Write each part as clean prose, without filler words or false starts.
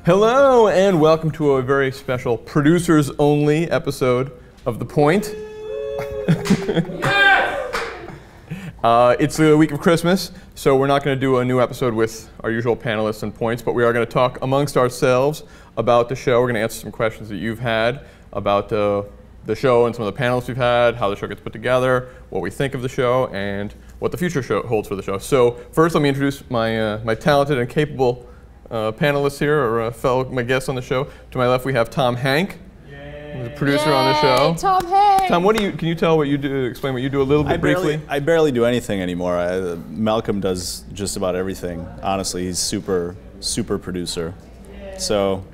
Hello and welcome to a very special producers only episode of The Point. It's the week of Christmas, so we're not going to do a new episode with our usual panelists and points, but we are going to talk amongst ourselves about the show. We're going to answer some questions that you've had about the show and some of the panelists we've had, how the show gets put together, what we think of the show, and what the future show holds for the show. So first, let me introduce my talented and capable panelists here, or my guests on the show. To my left, we have Tom Hanc, who's a producer on the show. Tom Hanc. Tom, can you tell what you do? Explain what you do a little bit briefly. I barely do anything anymore. Malcolm does just about everything. Honestly, he's super producer. So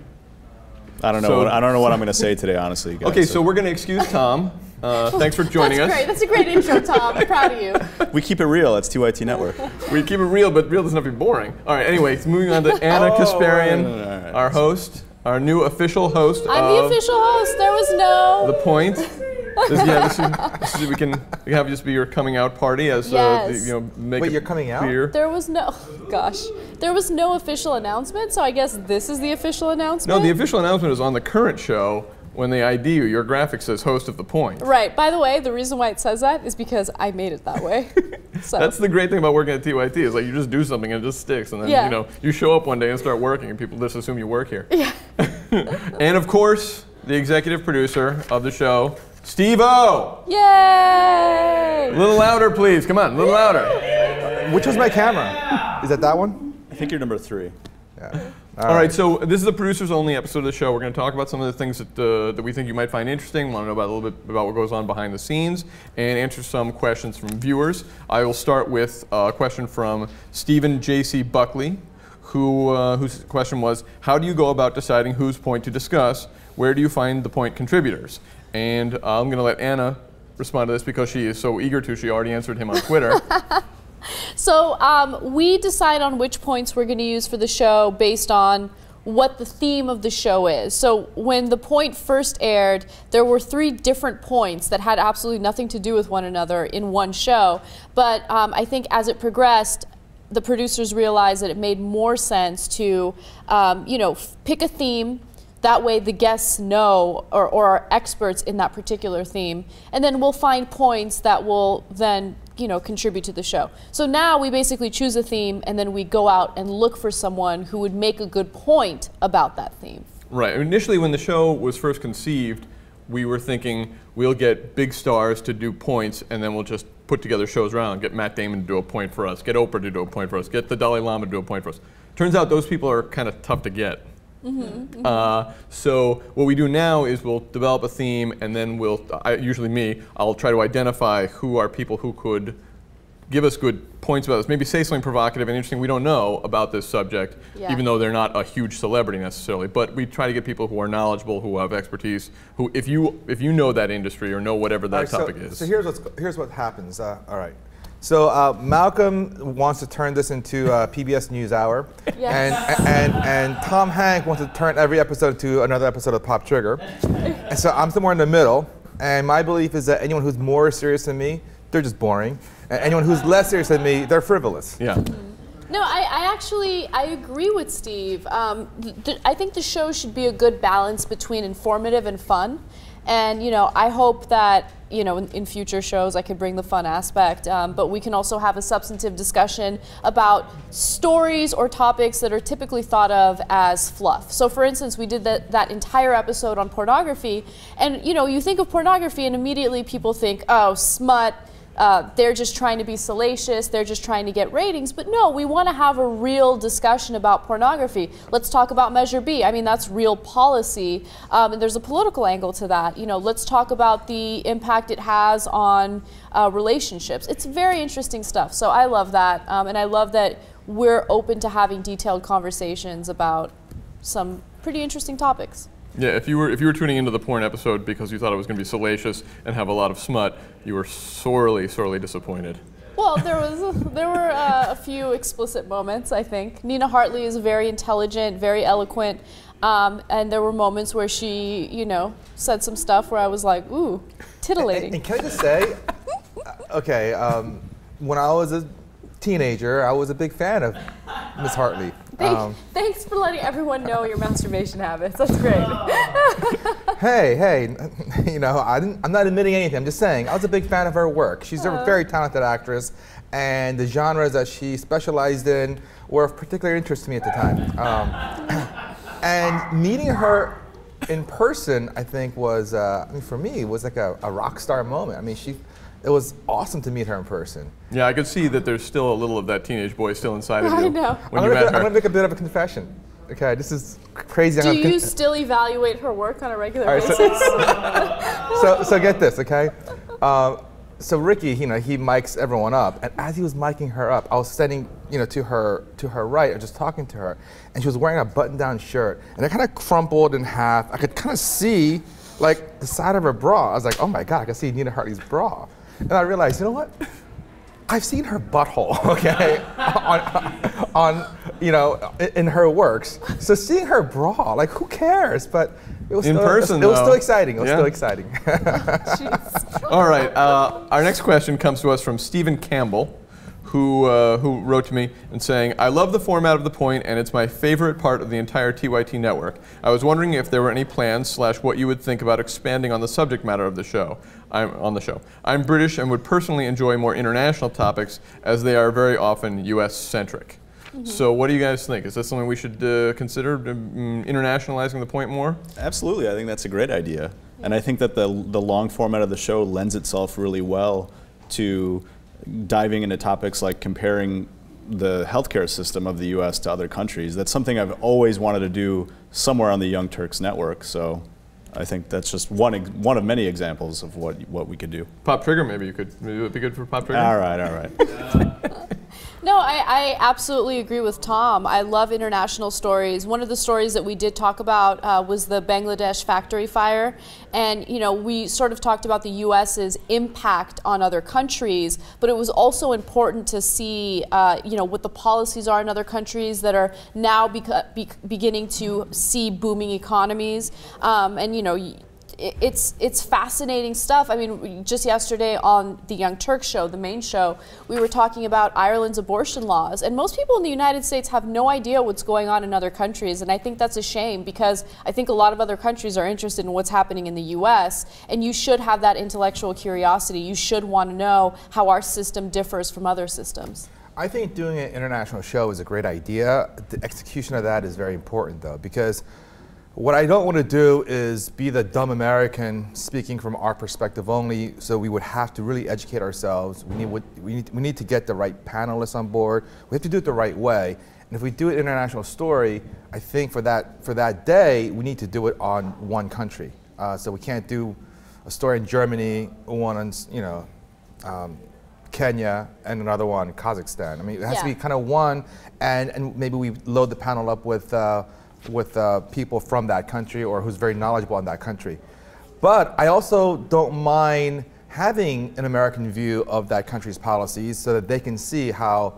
I don't know. I don't know what I'm going to say today, honestly, guys. Okay, so we're going to excuse Tom. Thanks for joining us. Great. That's a great intro, Tom. I'm proud of you. We keep it real. It's TYT Network. We keep it real, but real doesn't have to be boring. All right, anyways, moving on to Ana Kasparian, right. our host, our new official host I'm the official host. There was no... The Point. We can have this be your coming out party as make Wait, you're coming out? clear. There was no... Gosh. There was no official announcement, so I guess this is the official announcement? No, the official announcement is on the current show. When they ID you, your graphic says host of The Point. Right. By the way, the reason why it says that is because I made it that way. So. That's the great thing about working at TYT is like you just do something and it just sticks, and then you show up one day and start working, and people just assume you work here. Yeah. And of course, the executive producer of the show, Steve-O. Yay! A little louder, please. Come on, a little louder. Which was my camera? Is that one? I think you're number 3. Yeah. All right, so this is a producers only episode of the show. We're going to talk about some of the things that we think you might find interesting, want to know about a little bit about what goes on behind the scenes, and answer some questions from viewers. I will start with a question from Stephen J.C. Buckley, whose question was, how do you go about deciding whose point to discuss? Where do you find the point contributors? And I'm going to let Ana respond to this because she is so eager to. She already answered him on Twitter. So we decide on which points we're going to use for the show based on what the theme of the show is. So when The Point first aired, there were 3 different points that had absolutely nothing to do with one another in one show. But I think as it progressed, the producers realized that it made more sense to, pick a theme. That way the guests know or are experts in that particular theme. And then we'll find points that will then contribute to the show. So now we basically choose a theme and then we go out and look for someone who would make a good point about that theme. Right. Initially when the show was first conceived, we were thinking we'll get big stars to do points and then we'll just put together shows around. Get Matt Damon to do a point for us, get Oprah to do a point for us, get the Dalai Lama to do a point for us. Turns out those people are kind of tough to get. So what we do now is we'll develop a theme and then I'll try to identify who are people who could give us good points about this. Maybe say something provocative and interesting we don't know about this subject, even though they're not a huge celebrity necessarily. But we try to get people who are knowledgeable, who have expertise, who if you know that industry or know whatever that topic is. So here's what happens. All right. So Malcolm wants to turn this into a PBS NewsHour, and Tom Hanc wants to turn every episode into another episode of Pop Trigger. And so I'm somewhere in the middle, and my belief is that anyone who's more serious than me, they're just boring. And anyone who's less serious than me, they're frivolous. Yeah. No, I agree with Steve. I think the show should be a good balance between informative and fun. And I hope that in future shows I could bring the fun aspect, but we can also have a substantive discussion about stories or topics that are typically thought of as fluff. So for instance, we did that entire episode on pornography, and you think of pornography and immediately people think, oh, smut, they're just trying to be salacious, they're just trying to get ratings. But no, we want to have a real discussion about pornography. Let's talk about Measure B. I mean, that's real policy, and there's a political angle to that. Let's talk about the impact it has on relationships. It's very interesting stuff. So I love that, and I love that we're open to having detailed conversations about some pretty interesting topics. Yeah, if you were tuning into the porn episode because you thought it was going to be salacious and have a lot of smut, you were sorely disappointed. Well, there were a few explicit moments, I think. Nina Hartley is very intelligent, very eloquent, and there were moments where she, said some stuff where I was like, ooh, titillating. And can I just say, okay, when I was a teenager, I was a big fan of Miss Hartley. Thanks for letting everyone know your masturbation habits. That's great. Hey, you know, I'm not admitting anything. I'm just saying I was a big fan of her work. She's a very talented actress, and the genres that she specialized in were of particular interest to me at the time. And meeting her in person, I think, was, I mean, for me, was like a rock star moment. I mean, it was awesome to meet her in person. Yeah, I could see that there's still a little of that teenage boy still inside of you. I know. When you met her. I'm gonna make a bit of a confession. Okay, this is crazy. Do you still evaluate her work on a regular basis? So get this, okay? So Ricky, you know, he mics everyone up, and as he was miking her up, I was standing, you know, to her right, just talking to her, and she was wearing a button-down shirt, and it kind of crumpled in half. I could kind of see, like, the side of her bra. I was like, oh my God, I can see Nina Hartley's bra. And I realized, you know what? I've seen her butthole, okay, on you know, in her works. So seeing her bra, like, who cares? But it was still exciting. It was still exciting. All right. Our next question comes to us from Stephen Campbell, who wrote to me and saying, I love the format of The Point, and it's my favorite part of the entire TYT network. I was wondering if there were any plans / what you would think about expanding on the subject matter of the show. I'm British and would personally enjoy more international topics, as they are very often US-centric. So what do you guys think? Is this something we should consider internationalizing The Point more? Absolutely. I think that's a great idea. And I think that the long format of the show lends itself really well to diving into topics like comparing the healthcare system of the US to other countries. That's something I've always wanted to do somewhere on the Young Turks network. So I think that's just one of many examples of what we could do. Pop Trigger, maybe it would be good for Pop Trigger? All right. No, I absolutely agree with Tom. I love international stories. One of the stories that we did talk about was the Bangladesh factory fire. And, you know, we sort of talked about the U.S.'s impact on other countries, but it was also important to see, you know, what the policies are in other countries that are now beginning to see booming economies. And, you know, it's fascinating stuff. I mean, just yesterday on the Young Turks show, the main show, we were talking about Ireland's abortion laws. And most people in the United States have no idea what's going on in other countries. And I think that's a shame, because I think a lot of other countries are interested in what's happening in the U.S. And you should have that intellectual curiosity. You should want to know how our system differs from other systems. I think doing an international show is a great idea. The execution of that is very important, though, because what I don't want to do is be the dumb American speaking from our perspective only, so we would have to really educate ourselves. We need to get the right panelists on board. We have to do it the right way. And if we do an international story, I think for that day, we need to do it on one country. So we can't do a story in Germany, one in, you know, Kenya, and another one in Kazakhstan. I mean, it has to be kind of one, and maybe we load the panel up with people from that country or who's very knowledgeable in that country. But I also don't mind having an American view of that country's policies so that they can see how,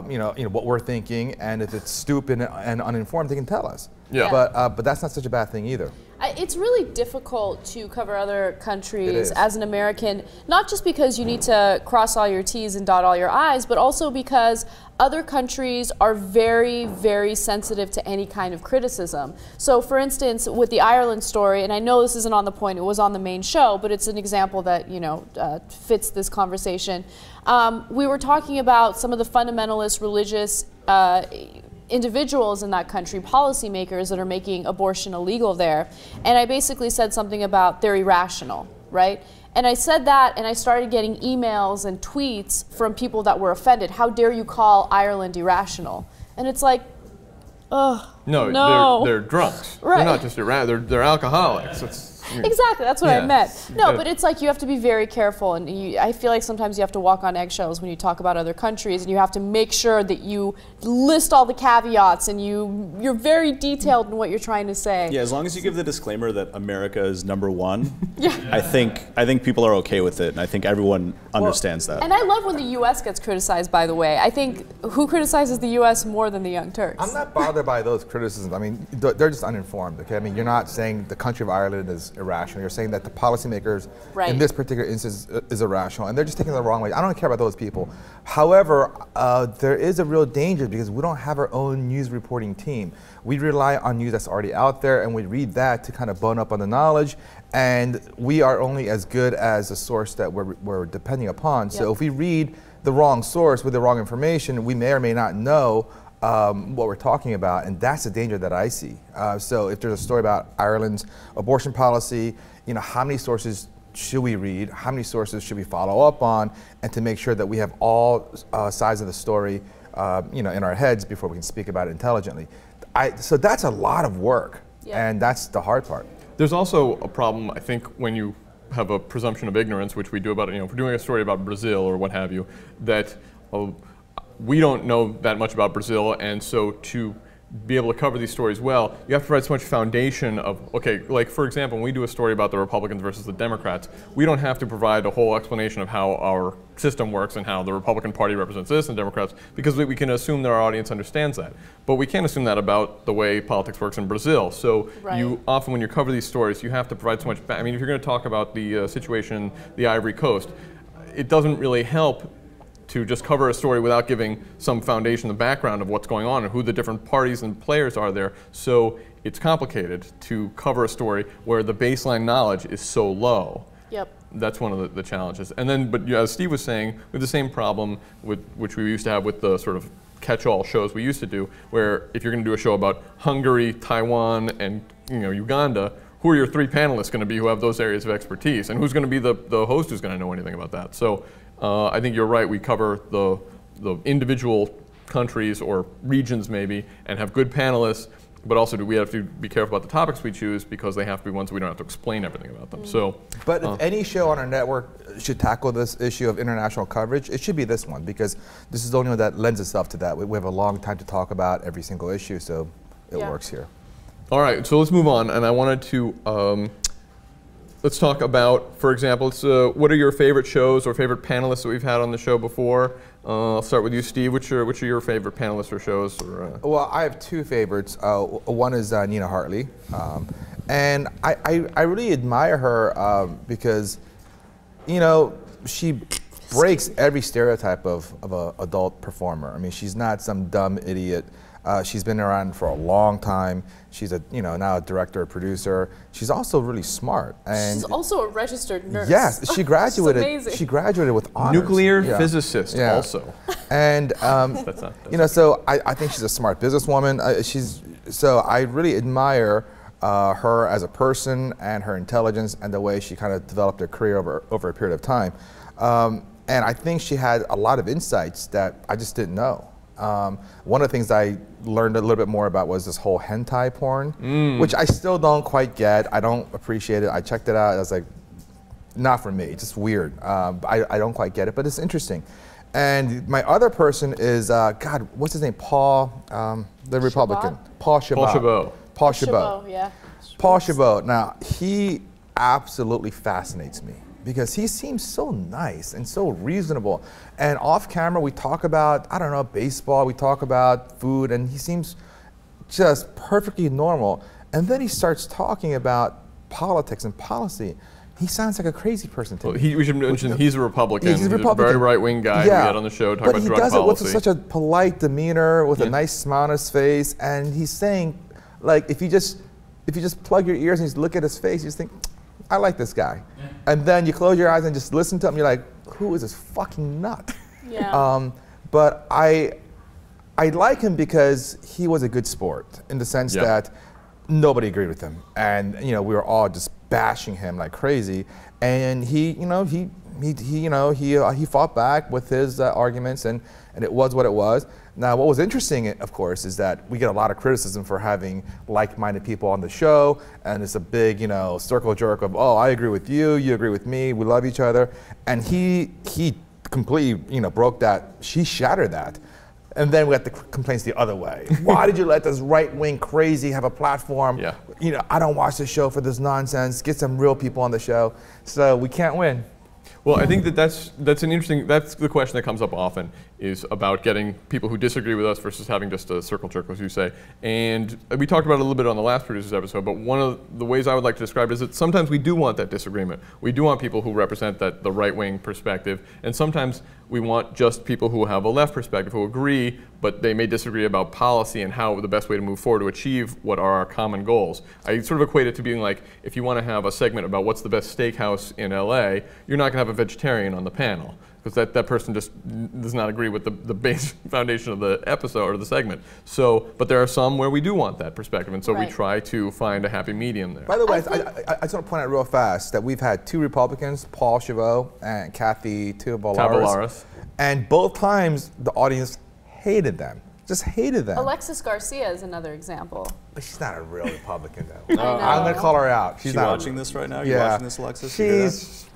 you know what we're thinking, and if it's stupid and uninformed, they can tell us. Yeah. But that's not such a bad thing either. It's really difficult to cover other countries as an American, not just because you need to cross all your T's and dot all your I's, but also because other countries are very, very sensitive to any kind of criticism. So for instance, with the Ireland story, and I know this isn't on The Point, it was on the main show, but it's an example that, you know, fits this conversation. We were talking about some of the fundamentalist religious individuals in that country, policymakers that are making abortion illegal there. And I basically said something about they're irrational, right? And I said that, and I started getting emails and tweets from people that were offended. How dare you call Ireland irrational? And it's like, ugh, no. They're drunks. Right. They're not just irrational, they're alcoholics. Exactly, that's what I meant. No, but it's like you have to be very careful, and I feel like sometimes you have to walk on eggshells when you talk about other countries, and you have to make sure that you list all the caveats and you're very detailed in what you're trying to say. Yeah, as long as you give the disclaimer that America is #1, I think people are okay with it, and I think everyone understands that. And I love when the U.S. gets criticized, by the way. I think who criticizes the U.S. more than the Young Turks? I'm not bothered by those criticisms. I mean, they're just uninformed, okay? I mean, you're not saying the country of Ireland is irrational. You're saying that the policymakers Right. in this particular instance is irrational, and they're just taking it the wrong way. I don't care about those people. However, there is a real danger because we don't have our own news reporting team. We rely on news that's already out there, and we read that to kind of bone up on the knowledge, and we are only as good as the source that we're depending upon. So if we read the wrong source with the wrong information, we may or may not know what we're talking about, and that's the danger that I see. So if there's a story about Ireland's abortion policy, you know, how many sources should we read? How many sources should we follow up on? And to make sure that we have all sides of the story, you know, in our heads before we can speak about it intelligently. So that's a lot of work, and that's the hard part. There's also a problem, I think, when you have a presumption of ignorance, which we do about, you know, if we're doing a story about Brazil or what have you, that we don't know that much about Brazil, and so to be able to cover these stories well, you have to provide so much foundation of, okay, like for example, when we do a story about the Republicans versus the Democrats, we don't have to provide a whole explanation of how our system works and how the Republican Party represents this and Democrats, because we can assume that our audience understands that. But we can't assume that about the way politics works in Brazil. So you often, when you cover these stories, you have to provide so much, I mean, if you're going to talk about the situation in the Ivory Coast, it doesn't really help to just cover a story without giving some foundation, the background of what's going on and who the different parties and players are there. So it's complicated to cover a story where the baseline knowledge is so low. That's one of the challenges. And then, but as Steve was saying, we have the same problem with, which we used to have with the sort of catch-all shows we used to do, where if you're going to do a show about Hungary, Taiwan, and Uganda, who are your three panelists going to be who have those areas of expertise? And who's going to be the host who's going to know anything about that? So I think you're right. We cover the individual countries or regions maybe and have good panelists, but also we have to be careful about the topics we choose because they have to be ones we don't have to explain everything about them. So, but if any show on our network should tackle this issue of international coverage, it should be this one because this is the only one that lends itself to that. We have a long time to talk about every single issue, so it works here. All right, so let's move on, and I wanted to let's talk about, for example, what are your favorite shows or favorite panelists that we've had on the show before? I'll start with you, Steve. Which are your favorite panelists or shows? Well, I have two favorites. One is Nina Hartley, and I really admire her because, you know, she breaks every stereotype of an adult performer. I mean, she's not some dumb idiot. She's been around for a long time. She's now a director, a producer. She's also really smart. And she's also a registered nurse. Yes, she graduated. Amazing. She graduated with honors. Nuclear physicist also. And so I think she's a smart businesswoman. So I really admire her as a person and her intelligence and the way she kind of developed her career over a period of time. And I think she had a lot of insights that I just didn't know. One of the things I learned a little bit more about was this whole hentai porn, which I still don't quite get. I don't appreciate it. I checked it out. I was like, not for me. It's just weird. I don't quite get it, but it's interesting. And my other person is, God, what's his name? Paul, the Republican. Paul Chabot. Paul Chabot. Yeah. Paul Chabot. Now, he absolutely fascinates me, because he seems so nice and so reasonable. And off camera, we talk about, I don't know, baseball, we talk about food, and he seems just perfectly normal. And then he starts talking about politics and policy. He sounds like a crazy person to me. We should mention he's a Republican. He's a Republican. Very right-wing guy we had on the show talking about drug policy. But he does it with such a polite demeanor, with a nice smile on his face, and he's saying, like, if you just plug your ears and just look at his face, you just think, I like this guy. And then you close your eyes and just listen to him, you're like, who is this fucking nut? Yeah. But I like him because he was a good sport in the sense that nobody agreed with him. And we were all just bashing him like crazy. And he fought back with his arguments, and it was what it was. Now, what was interesting, of course, is that we get a lot of criticism for having like-minded people on the show, and it's a big, circle jerk of, oh, I agree with you, you agree with me, we love each other. And he completely, broke that. She shattered that. And then we got the complaints the other way. Why did you let this right-wing crazy have a platform? Yeah. I don't watch the show for this nonsense. Get some real people on the show. So we can't win. Well, I think that's the question that comes up often, is about getting people who disagree with us versus having just a circle jerk, as you say. And we talked about it a little bit on the last Producers episode, but one of the ways I would like to describe it is that sometimes we do want that disagreement. We do want people who represent the right-wing perspective, and sometimes we want just people who have a left perspective, who agree, but they may disagree about policy and how the best way to move forward to achieve what are our common goals. I sort of equate it to being like, if you want to have a segment about what's the best steakhouse in LA, you're not going to have a vegetarian on the panel, because that person just does not agree with the base foundation of the episode or the segment. So, but there are some where we do want that perspective, and so we try to find a happy medium there. By the way, I just want to point out real fast that we've had 2 Republicans, Paul Chavot and Kathy Tavolaris, and both times the audience hated them. Just hated them. Alexis Garcia is another example. But she's not a real Republican, though. I'm going to call her out. She's not watching this right now? Are you watching this, Alexis?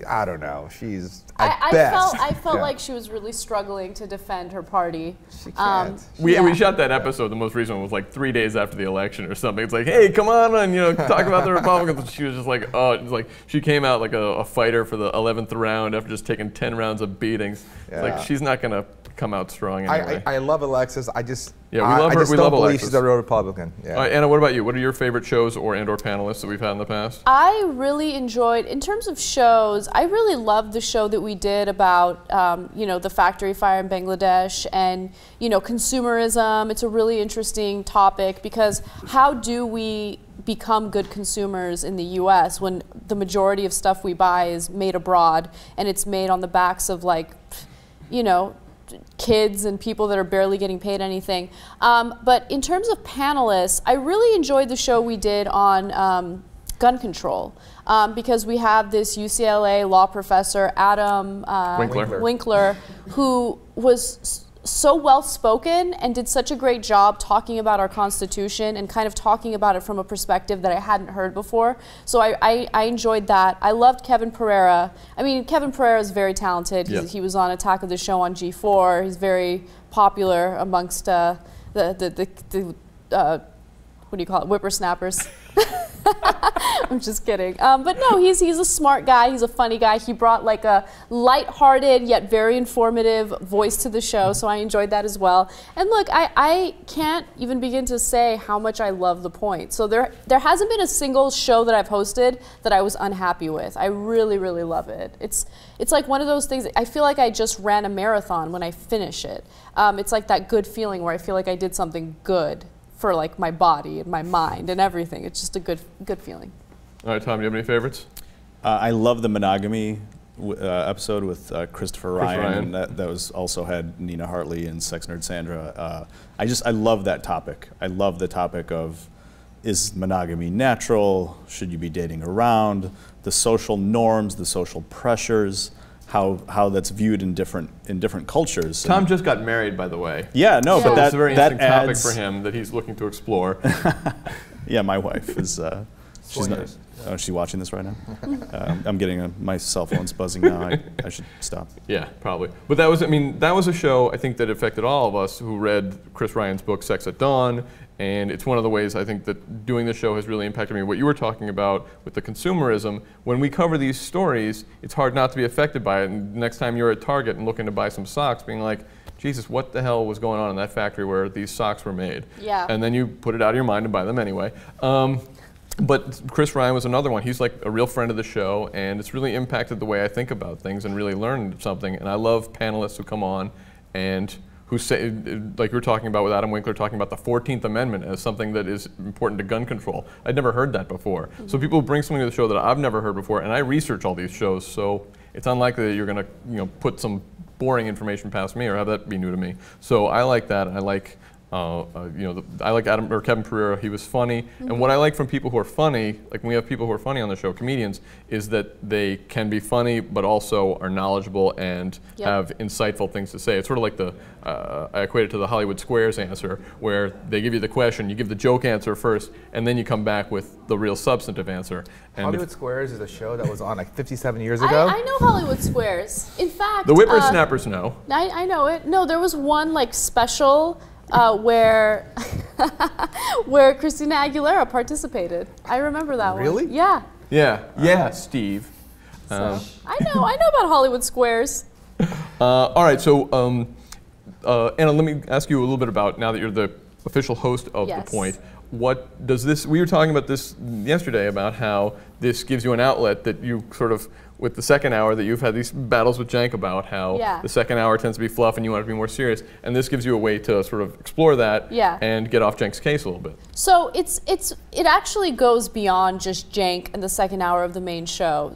I don't know. She's I felt like she was really struggling to defend her party. She can't. We shot that episode. The most recent one was like 3 days after the election or something. It's like, hey, come on and talk about the Republicans. And she was just like, oh, it was like she came out like a fighter for the 11th round after just taking 10 rounds of beatings. It's like she's not gonna come out strong anyway. I love Alexis. I we love her. I just don't believe she's a real Republican. Yeah. All right, Anna, what about you? What are your favorite shows or panelists that we've had in the past? I really enjoyed, in terms of shows, I really loved the show that we did about, the factory fire in Bangladesh and, consumerism. It's a really interesting topic, because how do we become good consumers in the U.S. when the majority of stuff we buy is made abroad and it's made on the backs of kids and people that are barely getting paid anything. But in terms of panelists, I really enjoyed the show we did on gun control, because we have this UCLA law professor, Adam Winkler, who was so well spoken and did such a great job talking about our Constitution and kind of talking about it from a perspective that I hadn't heard before. So I enjoyed that. I loved Kevin Pereira. I mean, Kevin Pereira is very talented. He was on Attack of the Show on G4. He's very popular amongst the what do you call it, whippersnappers. I'm just kidding. But no, he's a smart guy. He's a funny guy. He brought like a lighthearted yet very informative voice to the show, so I enjoyed that as well. And look, I can't even begin to say how much I love The Point. So there hasn't been a single show that I've hosted that I was unhappy with. I really, really love it. It's like one of those things, I feel like I just ran a marathon when I finish it. It's like that good feeling where I feel like I did something good for like my body and my mind and everything. It's just a good feeling. All right, Tom, do you have any favorites? I love the monogamy episode with Christopher Ryan. And that was also had Nina Hartley and Sex Nerd Sandra. I love that topic. I love the topic of, is monogamy natural? Should you be dating around? The social norms, the social pressures, how that's viewed in different cultures. Tom just got married, by the way. Yeah, no, but that's a very interesting topic for him that he's looking to explore. Yeah, my wife is. She's watching this right now. I'm getting my cell phone's buzzing now. I should stop. Yeah, probably. But that was a show I think that affected all of us who read Chris Ryan's book Sex at Dawn, and it's one of the ways I think that doing this show has really impacted me. What you were talking about with the consumerism, when we cover these stories, it's hard not to be affected by it. And next time you're at Target and looking to buy some socks, being like, Jesus, what the hell was going on in that factory where these socks were made? Yeah. And then you put it out of your mind and buy them anyway. But Chris Ryan was another one. He's like a real friend of the show, and it's really impacted the way I think about things and really learned something. And I love panelists who come on and who say, like you were talking about with Adam Winkler, talking about the 14th Amendment as something that is important to gun control. I'd never heard that before. Mm-hmm. So people bring something to the show that I've never heard before, and I research all these shows, so it's unlikely that you're going to put some boring information past me or have that be new to me. So I like that. I like I like Kevin Pereira. He was funny, and what I like from people who are funny, like when we have people who are funny on the show, comedians, is that they can be funny, but also are knowledgeable and have insightful things to say. It's sort of like I equate it to the Hollywood Squares answer, where they give you the question, you give the joke answer first, and then you come back with the real substantive answer. And Hollywood Squares is a show that was on like 57 years ago. I know Hollywood Squares. In fact, the whippersnappers know. I know it. No, there was one like special. Where Christina Aguilera participated. I remember that one. Really? Yeah. Yeah, Steve. So I know about Hollywood Squares. All right, so Anna, let me ask you a little bit about, now that you're the official host of The Point, what does this, we were talking about this yesterday, about how this gives you an outlet that you sort of, with the second hour, that you've had these battles with Cenk about how the second hour tends to be fluff and you want it to be more serious, and this gives you a way to sort of explore that and get off Cenk's case a little bit. So it actually goes beyond just Cenk and the second hour of the main show.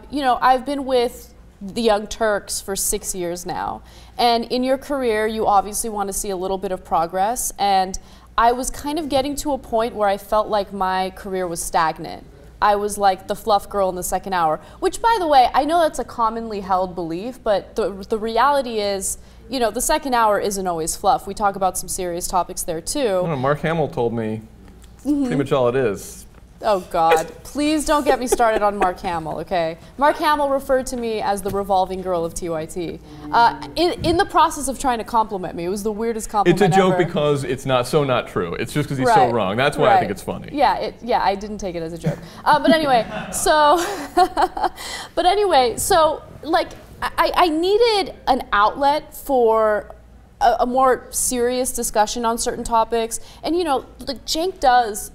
You know, I've been with the Young Turks for 6 years now, and in your career you obviously want to see a little bit of progress, and I was kind of getting to a point where I felt like my career was stagnant. I was like the fluff girl in the second hour, which, by the way, I know that's a commonly held belief, but the reality is, you know, the second hour isn't always fluff. We talk about some serious topics there too. I don't know, Mark Hamill told me pretty much all it is. Oh God, please don't get me started on Mark Hamill, okay? Mark Hamill referred to me as the revolving girl of TYT. In the process of trying to compliment me. It was the weirdest compliment It's a joke ever. because it's not true. It's just because he's so wrong. That's why I think it's funny. Yeah, I didn't take it as a joke. But anyway, so, like, I needed an outlet for a more serious discussion on certain topics. And you know, like Cenk does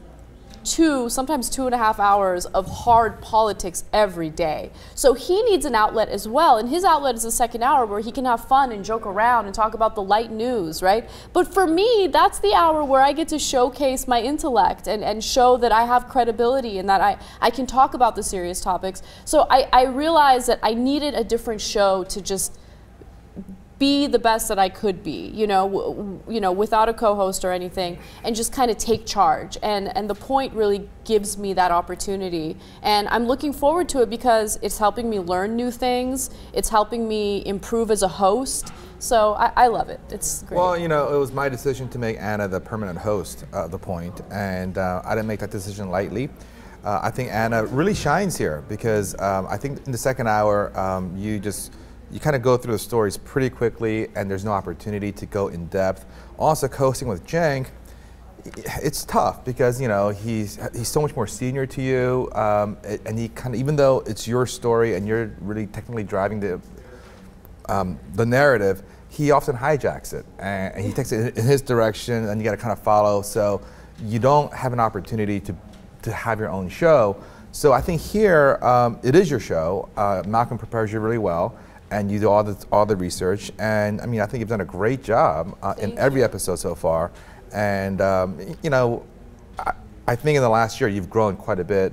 sometimes 2.5 hours of hard politics every day. So he needs an outlet as well, and his outlet is the second hour where he can have fun and joke around and talk about the light news, right? But for me, that's the hour where I get to showcase my intellect and show that I have credibility and that I can talk about the serious topics. So I realized that I needed a different show to just be the best that I could be, you know, without a co-host or anything, and just kind of take charge. And The Point really gives me that opportunity. And I'm looking forward to it because it's helping me learn new things. It's helping me improve as a host. So I love it. It's great. Well, you know, it was my decision to make Anna the permanent host of The Point, and I didn't make that decision lightly. I think Anna really shines here because I think in the second hour, you kind of go through the stories pretty quickly, and there's no opportunity to go in depth. Also, co-hosting with Cenk, it's tough because, you know, he's so much more senior to you, and he kind of, even though it's your story and you're really technically driving the narrative, he often hijacks it and he takes it in his direction, and you got to kind of follow. So you don't have an opportunity to have your own show. So I think here it is your show. Malcolm prepares you really well, and you do all the research, and I mean, I think you've done a great job in every episode so far. And you know, I think in the last year you've grown quite a bit,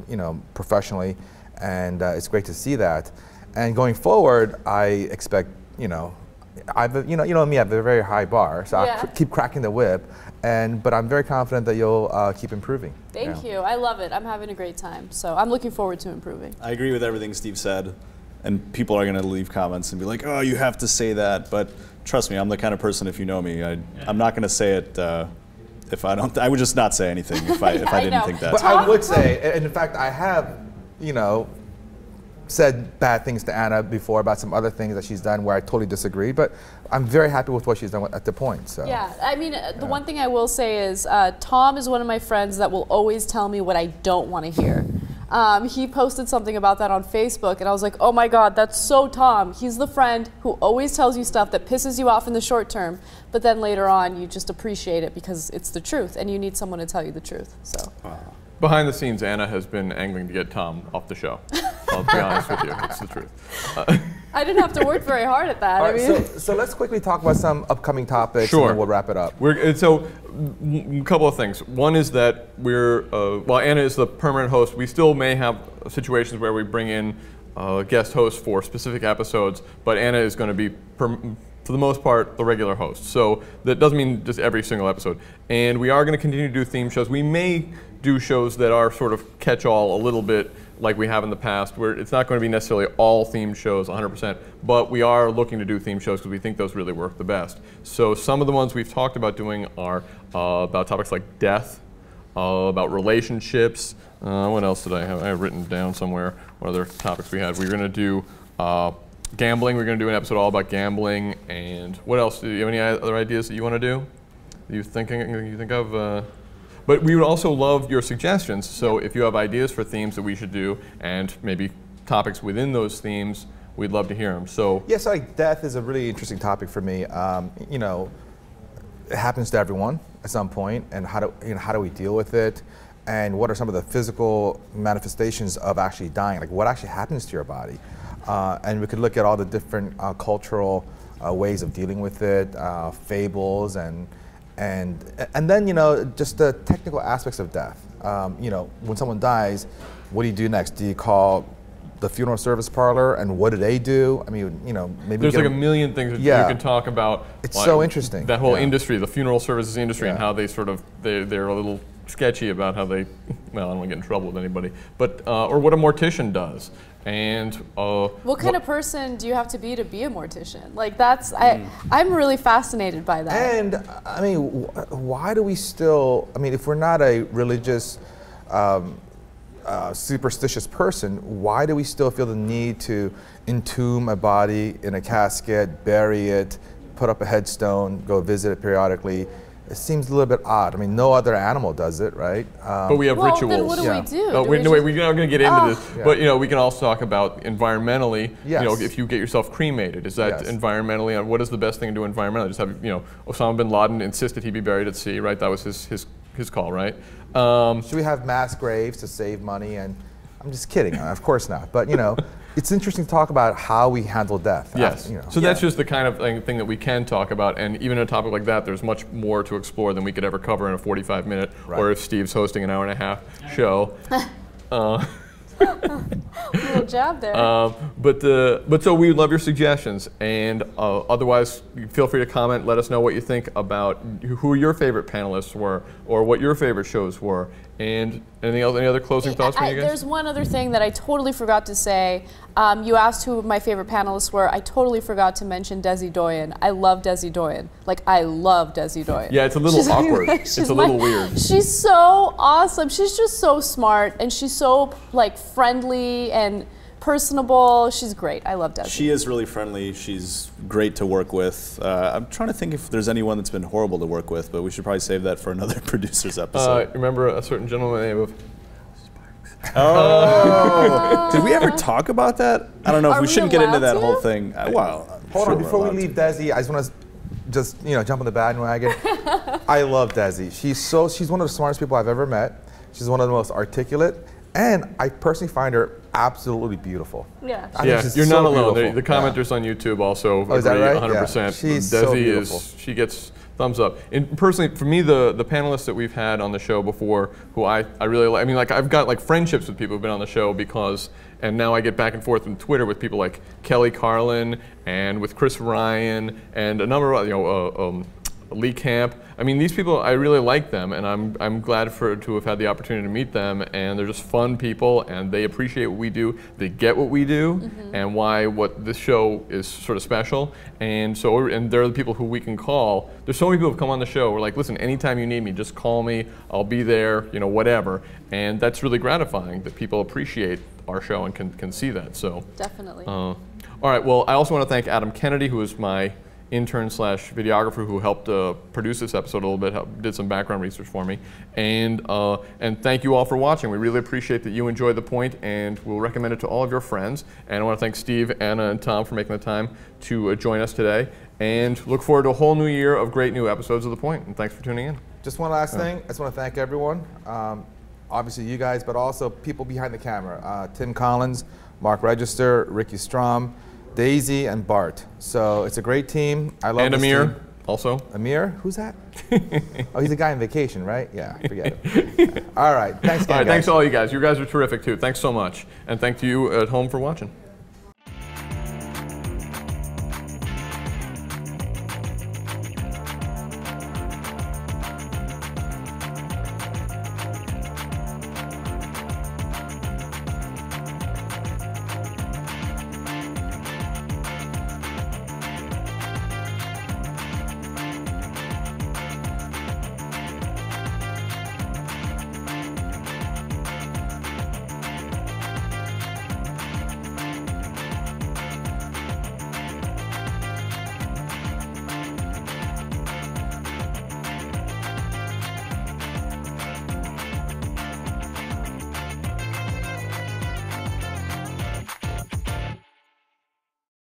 you know, professionally, and it's great to see that. And going forward, I expect, you know me, I have a very high bar, so I'll keep cracking the whip. But I'm very confident that you'll keep improving. Thank you. I love it. I'm having a great time. So I'm looking forward to improving. I agree with everything Steve said. And people are going to leave comments and be like, oh, you have to say that. But trust me, I'm the kind of person, if you know me, I'm not going to say it if I don't. I would just not say anything if I didn't think that. But I would say, and in fact, I have, you know, said bad things to Anna before about some other things that she's done where I totally disagree. But I'm very happy with what she's done at The Point. So. Yeah, I mean, the one thing I will say is Tom is one of my friends that will always tell me what I don't want to hear. He posted something about that on Facebook, and I was like, oh my God, that's so Tom. He's the friend who always tells you stuff that pisses you off in the short term, but then later on you just appreciate it because it's the truth, and you need someone to tell you the truth. So. Behind the scenes, Anna has been angling to get Tom off the show. I'll be honest with you, it's the truth. I didn't have to work very hard at that. All right, so let's quickly talk about some upcoming topics, and then we'll wrap it up. So, a couple of things. One is that while Anna is the permanent host, we still may have situations where we bring in guest hosts for specific episodes, but Anna is going to be, for the most part, the regular host. So that doesn't mean just every single episode. And we are going to continue to do theme shows. We may do shows that are sort of catch-all a little bit like we have in the past, where it's not going to be necessarily all themed shows 100%, but we are looking to do theme shows because we think those really work the best. So some of the ones we've talked about doing are about topics like death, about relationships. What else did I have? I have written down somewhere what other topics we had. We were going to do gambling. We're going to do an episode all about gambling. And what else? Do you have any other ideas that you want to do? You think of? But we would also love your suggestions. So if you have ideas for themes that we should do, and maybe topics within those themes, we'd love to hear them. So yeah, so like death is a really interesting topic for me. You know, it happens to everyone at some point, and how do we deal with it? And what are some of the physical manifestations of actually dying? Like what actually happens to your body? And we could look at all the different cultural ways of dealing with it, fables, and then, you know, just the technical aspects of death. You know, when someone dies, what do you do next? Do you call the funeral service parlor, and what do they do? I mean, you know, maybe there's like a million things that you can talk about. It's like, so interesting. That whole industry, the funeral services industry, and how they sort of they're a little sketchy about how they, well, I don't want to get in trouble with anybody, but or what a mortician does. And what kind of person do you have to be a mortician? Like that's I'm really fascinated by that. And I mean, why do we still? I mean, if we're not a religious, superstitious person, why do we still feel the need to entomb a body in a casket, bury it, put up a headstone, go visit it periodically? It seems a little bit odd. I mean, no other animal does it, right? But we have rituals. Then what do we do? We're not going to get into this, but you know, we can also talk about environmentally. Yes. You know, if you get yourself cremated, is that environmentally? What is the best thing to do environmentally? Just have, you know, Osama bin Laden insisted he be buried at sea, right? That was his call, right? Should we have mass graves to save money? And I'm just kidding. Of course not. But you know, it's interesting to talk about how we handle death. Yes. You know. So that's just the kind of thing that we can talk about. And even a topic like that, there's much more to explore than we could ever cover in a 45-minute, or if Steve's hosting an hour-and-a-half show. Little jab there. But so we love your suggestions, and otherwise feel free to comment. Let us know what you think about who your favorite panelists were, or what your favorite shows were. And anything else? Any other closing thoughts from you guys? There's one other thing that I totally forgot to say. You asked who my favorite panelists were. I totally forgot to mention Desi Doyen. I love Desi Doyen. Like, I love Desi Doyen. Yeah, it's a little awkward. It's a little weird. She's so awesome. She's just so smart, and she's so like friendly and personable. She's great. I love Desi. She is really friendly. She's great to work with. I'm trying to think if there's anyone that's been horrible to work with, but we should probably save that for another producer's episode. Remember a certain gentleman named of Oh, did we ever talk about that? I don't know if we shouldn't get into that whole thing. Well, hold on, before we leave Desi, I just want to jump on the bandwagon. I love Desi. She's one of the smartest people I've ever met. She's one of the most articulate, and I personally find her absolutely beautiful. Yeah. You're not alone. The commenters on YouTube also agree 100%. Yeah. She's Desi so beautiful. she gets thumbs up. And personally, for me, the panelists that we've had on the show before, who I really like, I mean, like I've got like friendships with people who've been on the show because, and now I get back and forth on Twitter with people like Kelly Carlin and with Chris Ryan and a number of, Lee Camp. I mean, these people, I really like them, and I'm glad to have had the opportunity to meet them, and they're just fun people, and they appreciate what we do, they get what we do, and what this show is sort of special, and they're the people who we can call. There's so many people who come on the show, we're like, listen, anytime you need me, just call me, I'll be there, whatever, and that's really gratifying that people appreciate our show and can see that, so. Definitely. All right, well, I also want to thank Adam Kennedy, who is my intern/videographer who helped produce this episode a little bit, did some background research for me, and thank you all for watching. We really appreciate that you enjoyed The Point, and we'll recommend it to all of your friends. And I want to thank Steve, Anna, and Tom for making the time to join us today, and look forward to a whole new year of great new episodes of The Point, and thanks for tuning in. Just one last thing, I just want to thank everyone, obviously you guys, but also people behind the camera, Tim Collins, Mark Register, Ricky Strom, Daisy, and Bart. So it's a great team. I love this Amir, team. also. Amir? Who's that? Oh, he's a guy on vacation, right? Yeah, forget it. All right, thanks again, All right, guys. thanks to all you guys. You guys are terrific too. Thanks so much. And thank you at home for watching.